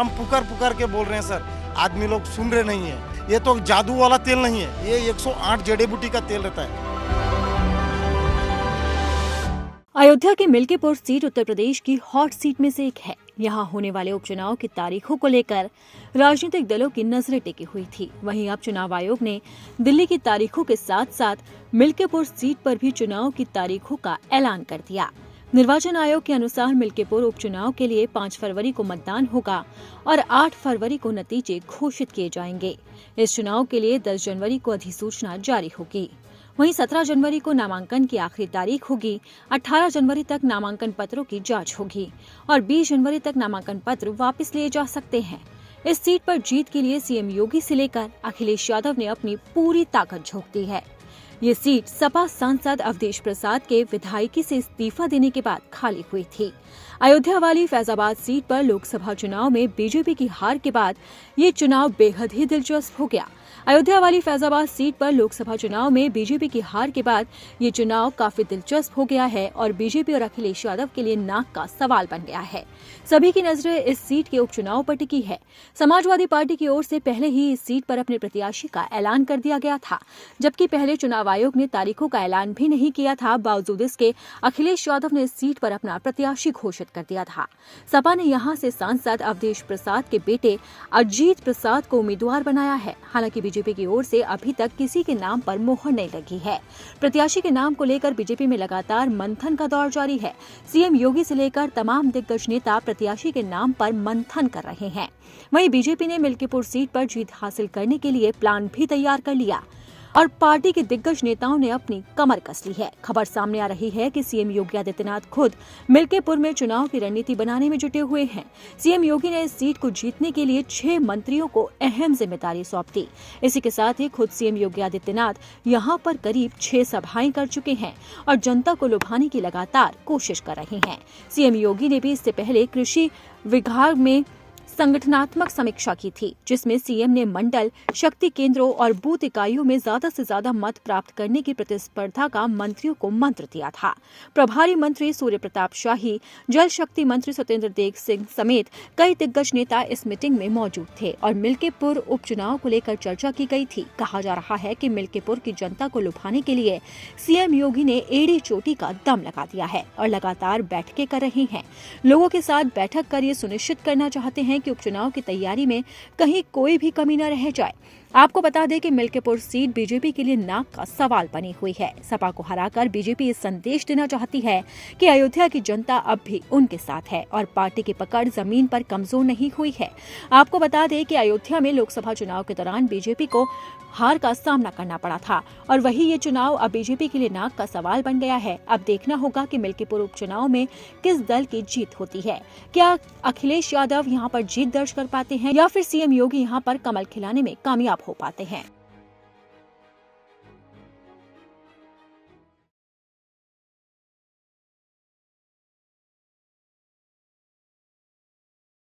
हम पुकार पुकार के बोल रहे हैं सर, आदमी लोग सुन रहे नहीं है। ये तो जादू वाला तेल नहीं है, ये 108 जड़ी बूटी का तेल रहता है। अयोध्या की मिल्कीपुर सीट उत्तर प्रदेश की हॉट सीट में से एक है। यहाँ होने वाले उपचुनाव की तारीखों को लेकर राजनीतिक दलों की नजरें टिकी हुई थी। वहीं अब चुनाव आयोग ने दिल्ली की तारीखों के साथ साथ मिल्कीपुर सीट पर भी चुनाव की तारीखों का ऐलान कर दिया। निर्वाचन आयोग के अनुसार मिल्कीपुर उपचुनाव के लिए 5 फरवरी को मतदान होगा और 8 फरवरी को नतीजे घोषित किए जाएंगे। इस चुनाव के लिए 10 जनवरी को अधिसूचना जारी होगी। वहीं 17 जनवरी को नामांकन की आखिरी तारीख होगी। 18 जनवरी तक नामांकन पत्रों की जांच होगी और 20 जनवरी तक नामांकन पत्र वापस लिए जा सकते हैं। इस सीट पर जीत के लिए सीएम योगी से लेकर अखिलेश यादव ने अपनी पूरी ताकत झोंक दी है। ये सीट सपा सांसद अवधेश प्रसाद के विधायकी से इस्तीफा देने के बाद खाली हुई थी। अयोध्या वाली फैजाबाद सीट पर लोकसभा चुनाव में बीजेपी की हार के बाद ये चुनाव बेहद ही दिलचस्प हो गया। अयोध्या वाली फैजाबाद सीट पर लोकसभा चुनाव में बीजेपी की हार के बाद ये चुनाव काफी दिलचस्प हो गया है और बीजेपी और अखिलेश यादव के लिए नाक का सवाल बन गया है। सभी की नजरें इस सीट के उपचुनाव पर टिकी है। समाजवादी पार्टी की ओर से पहले ही इस सीट पर अपने प्रत्याशी का ऐलान कर दिया गया था, जबकि पहले चुनाव आयोग ने तारीखों का ऐलान भी नहीं किया था। बावजूद इसके अखिलेश यादव ने इस सीट पर अपना प्रत्याशी घोषित कर दिया था। सपा ने यहां से सांसद अवधेश प्रसाद के बेटे अजीत प्रसाद को उम्मीदवार बनाया है। हालांकि बीजेपी की ओर से अभी तक किसी के नाम पर मोहर नहीं लगी है। प्रत्याशी के नाम को लेकर बीजेपी में लगातार मंथन का दौर जारी है। सीएम योगी से लेकर तमाम दिग्गज नेता प्रत्याशी के नाम पर मंथन कर रहे हैं। वहीं बीजेपी ने मिल्कीपुर सीट पर जीत हासिल करने के लिए प्लान भी तैयार कर लिया और पार्टी के दिग्गज नेताओं ने अपनी कमर कस ली है। खबर सामने आ रही है कि सीएम योगी आदित्यनाथ खुद मिल्कीपुर में चुनाव की रणनीति बनाने में जुटे हुए हैं। सीएम योगी ने इस सीट को जीतने के लिए 6 मंत्रियों को अहम जिम्मेदारी सौंप दी। इसी के साथ ही खुद सीएम योगी आदित्यनाथ यहां पर करीब 6 सभाएं कर चुके हैं और जनता को लुभाने की लगातार कोशिश कर रहे हैं। सीएम योगी ने भी इससे पहले कृषि विभाग में संगठनात्मक समीक्षा की थी, जिसमें सीएम ने मंडल, शक्ति केंद्रों और बूथ इकाइयों में ज्यादा से ज्यादा मत प्राप्त करने की प्रतिस्पर्धा का मंत्रियों को मंत्र दिया था। प्रभारी मंत्री सूर्य प्रताप शाही, जल शक्ति मंत्री सत्येंद्र देव सिंह समेत कई दिग्गज नेता इस मीटिंग में मौजूद थे और मिल्कीपुर उपचुनाव को लेकर चर्चा की गई थी। कहा जा रहा है कि मिल्कीपुर की जनता को लुभाने के लिए सीएम योगी ने एड़ी चोटी का दम लगा दिया है और लगातार बैठकें कर रहे हैं। लोगों के साथ बैठक कर ये सुनिश्चित करना चाहते हैं कि उपचुनाव की तैयारी में कहीं कोई भी कमी न रह जाए। आपको बता दें कि मिल्कीपुर सीट बीजेपी के लिए नाक का सवाल बनी हुई है। सपा को हराकर बीजेपी इस संदेश देना चाहती है कि अयोध्या की जनता अब भी उनके साथ है और पार्टी की पकड़ जमीन पर कमजोर नहीं हुई है। आपको बता दें कि अयोध्या में लोकसभा चुनाव के दौरान बीजेपी को हार का सामना करना पड़ा था और वही ये चुनाव अब बीजेपी के लिए नाक का सवाल बन गया है। अब देखना होगा कि मिल्कीपुर उपचुनाव में किस दल की जीत होती है। क्या अखिलेश यादव यहां पर जीत दर्ज कर पाते हैं या फिर सीएम योगी यहां पर कमल खिलाने में कामयाब हो पाते हैं।